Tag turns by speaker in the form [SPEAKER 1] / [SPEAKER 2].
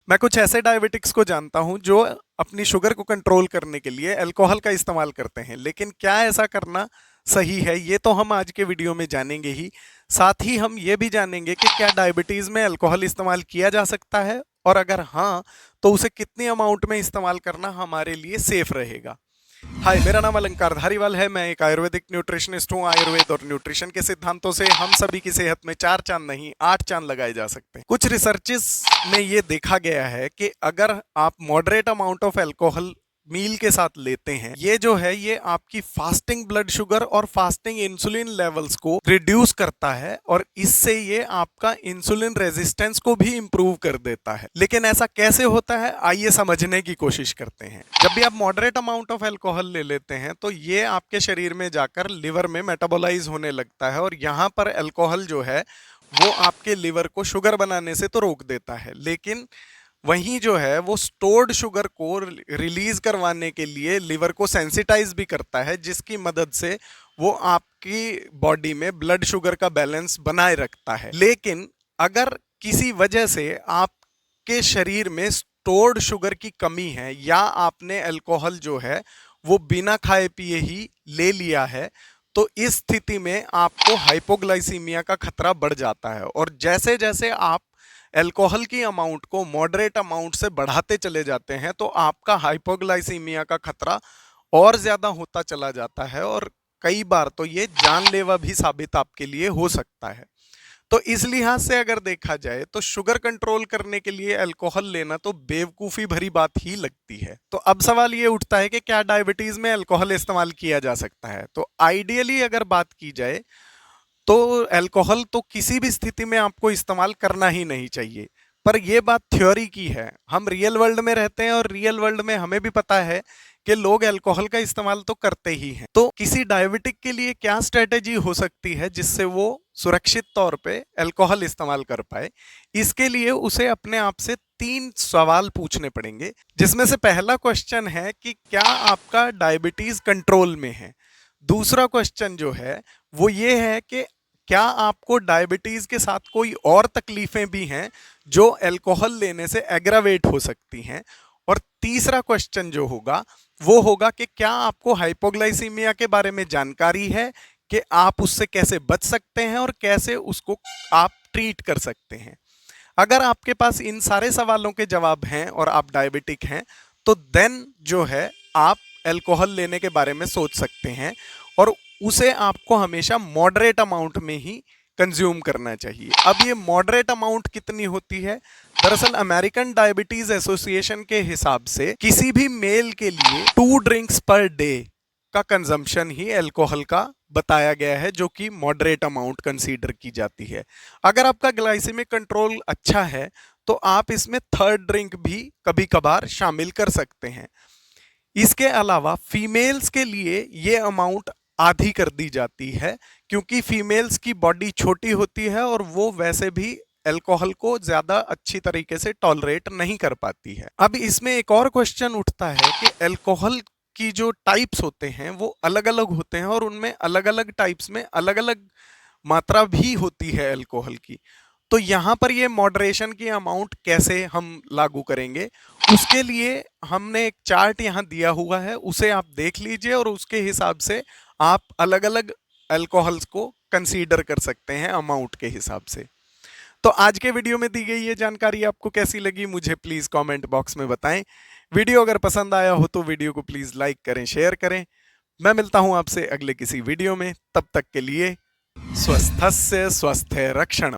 [SPEAKER 1] मैं कुछ ऐसे डायबिटिक्स को जानता हूं जो अपनी शुगर को कंट्रोल करने के लिए अल्कोहल का इस्तेमाल करते हैं, लेकिन क्या ऐसा करना सही है ये तो हम आज के वीडियो में जानेंगे ही। साथ ही हम ये भी जानेंगे कि क्या डायबिटीज में अल्कोहल इस्तेमाल किया जा सकता है, और अगर हाँ तो उसे कितनी अमाउंट में इस्तेमाल करना हमारे लिए सेफ रहेगा। हाय, मेरा नाम अलंकार धारीवाल है। मैं एक आयुर्वेदिक न्यूट्रिशनिस्ट हूँ। आयुर्वेद और न्यूट्रिशन के सिद्धांतों से हम सभी की सेहत में 4 चांद नहीं 8 चांद लगाए जा सकते हैं। कुछ रिसर्चेस में ये देखा गया है कि अगर आप मॉडरेट अमाउंट ऑफ अल्कोहल मील के साथ लेते हैं, ये जो है ये आपकी फास्टिंग ब्लड शुगर और फास्टिंग इंसुलिन लेवल्स को रिड्यूस करता है, और इससे ये आपका इंसुलिन रेजिस्टेंस को भी इंप्रूव कर देता है। लेकिन ऐसा कैसे होता है, आइए समझने की कोशिश करते हैं। जब भी आप मॉडरेट अमाउंट ऑफ अल्कोहल ले लेते हैं तो ये आपके शरीर में जाकर लिवर में मेटाबोलाइज होने लगता है, और यहाँ पर अल्कोहल जो है वो आपके लिवर को शुगर बनाने से तो रोक देता है, लेकिन वहीं जो है वो स्टोर्ड शुगर को रिलीज करवाने के लिए लिवर को सेंसिटाइज भी करता है, जिसकी मदद से वो आपकी बॉडी में ब्लड शुगर का बैलेंस बनाए रखता है। लेकिन अगर किसी वजह से आपके शरीर में स्टोर्ड शुगर की कमी है, या आपने अल्कोहल जो है वो बिना खाए पिए ही ले लिया है, तो इस स्थिति में आपको हाइपोग्लाइसीमिया का खतरा बढ़ जाता है। और जैसे जैसे आप अल्कोहल की अमाउंट को मॉडरेट अमाउंट से बढ़ाते चले जाते हैं तो आपका हाइपोग्लाइसीमिया का खतरा और ज्यादा होता चला जाता है, और कई बार तो ये जानलेवा भी साबित आपके लिए हो सकता है। तो इस लिहाज से अगर देखा जाए तो शुगर कंट्रोल करने के लिए अल्कोहल लेना तो बेवकूफ़ी भरी बात ही लगती है। तो अब सवाल ये उठता है कि क्या डायबिटीज में अल्कोहल इस्तेमाल किया जा सकता है। तो आइडियली अगर बात की जाए तो अल्कोहल तो किसी भी स्थिति में आपको इस्तेमाल करना ही नहीं चाहिए। पर यह बात थ्योरी की है, हम रियल वर्ल्ड में रहते हैं, और रियल वर्ल्ड में हमें भी पता है कि लोग अल्कोहल का इस्तेमाल तो करते ही हैं। तो किसी डायबिटिक के लिए क्या स्ट्रेटेजी हो सकती है जिससे वो सुरक्षित तौर पे अल्कोहल इस्तेमाल कर पाए। इसके लिए उसे अपने आप से 3 सवाल पूछने पड़ेंगे, जिसमें से पहला क्वेश्चन है कि क्या आपका डायबिटीज कंट्रोल में है। दूसरा क्वेश्चन जो है वो ये है कि क्या आपको डायबिटीज के साथ कोई और तकलीफें भी हैं जो अल्कोहल लेने से एग्रावेट हो सकती हैं। और तीसरा क्वेश्चन जो होगा वो होगा कि क्या आपको हाइपोग्लाइसीमिया के बारे में जानकारी है, कि आप उससे कैसे बच सकते हैं और कैसे उसको आप ट्रीट कर सकते हैं। अगर आपके पास इन सारे सवालों के जवाब हैं और आप डायबिटिक हैं, तो देन जो है आप अल्कोहल लेने के बारे में सोच सकते हैं, और उसे आपको हमेशा मॉडरेट अमाउंट में ही कंज्यूम करना चाहिए। अब ये मॉडरेट अमाउंट कितनी होती है, दरअसल अमेरिकन डायबिटीज एसोसिएशन के हिसाब से किसी भी मेल के लिए 2 ड्रिंक्स पर डे का कंजम्पशन ही अल्कोहल का बताया गया है, जो कि मॉडरेट अमाउंट कंसीडर की जाती है। अगर आपका ग्लाइसेमिक कंट्रोल अच्छा है तो आप इसमें 3rd ड्रिंक भी कभी कभार शामिल कर सकते हैं। इसके अलावा फीमेल्स के लिए ये अमाउंट आधी कर दी जाती है, क्योंकि फीमेल्स की बॉडी छोटी होती है और वो वैसे भी अल्कोहल को ज्यादा अच्छी तरीके से टॉलरेट नहीं कर पाती है। अब इसमें एक और क्वेश्चन उठता है कि अल्कोहल की जो टाइप्स होते हैं वो अलग अलग होते हैं, और उनमें अलग अलग टाइप्स में अलग अलग मात्रा भी होती है अल्कोहल की। तो यहाँ पर ये मॉडरेशन की अमाउंट कैसे हम लागू करेंगे, उसके लिए हमने एक चार्ट यहाँ दिया हुआ है, उसे आप देख लीजिए, और उसके हिसाब से आप अलग अलग अल्कोहल्स को कंसीडर कर सकते हैं अमाउंट के हिसाब से। तो आज के वीडियो में दी गई ये जानकारी आपको कैसी लगी, मुझे प्लीज कमेंट बॉक्स में बताएं। वीडियो अगर पसंद आया हो तो वीडियो को प्लीज लाइक करें, शेयर करें। मैं मिलता हूं आपसे अगले किसी वीडियो में, तब तक के लिए स्वस्थस्य स्वस्थ रक्षण।